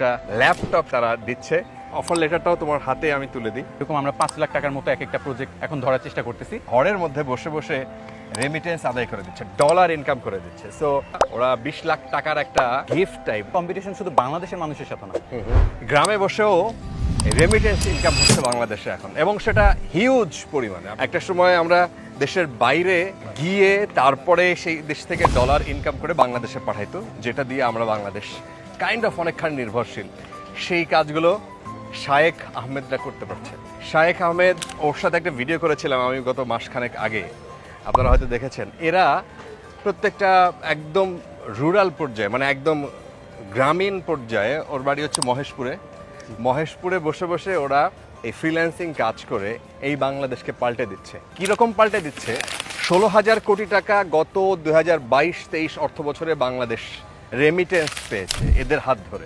একটা ল্যাপটপ তারা দিচ্ছে। অফার লেটারটাও তোমার হাতে আমি তুলে দিই। এরকম আমরা 5 লাখ টাকার মতো এক একটা প্রজেক্ট এখন ধরার চেষ্টা করতেছি। ঘরের মধ্যে বসে বসে রেমিটেন্স আদায় করে দিচ্ছে, ডলার ইনকাম করে দিচ্ছে। সো ওরা 20 লাখ টাকার একটা গিফট টাইপ। কম্পিটিশন শুধু বাংলাদেশের মানুষের সাথে না, গ্রামে বসেও রেমিটেন্স ইনকাম হচ্ছে বাংলাদেশে এখন, এবং সেটা হিউজ পরিমাণে। একটা সময় আমরা দেশের বাইরে গিয়ে তারপরে সেই দেশ থেকে ডলার ইনকাম করে বাংলাদেশে পাঠাইতো, যেটা দিয়ে আমরা বাংলাদেশ কাইন্ড অফ অনেকখানি নির্ভরশীল। সেই কাজগুলো শায়েখ আহমেদরা করতে পারছে। শায়েখ আহমেদ, ওর সাথে একটা ভিডিও করেছিলাম আমি গত মাসখানেক আগে, আপনারা হয়তো দেখেছেন। এরা প্রত্যেকটা একদম রুরাল পর্যায়ে, মানে একদম গ্রামীণ পর্যায়ে, ওর বাড়ি হচ্ছে মহেশপুরে। মহেশপুরে বসে বসে ওরা এই ফ্রিল্যান্সিং কাজ করে এই বাংলাদেশকে পাল্টে দিচ্ছে। কীরকম পাল্টে দিচ্ছে? 16,000 কোটি টাকা গত 2022-23 অর্থ বছরে বাংলাদেশ রেমিটেন্স পেয়েছে এদের হাত ধরে।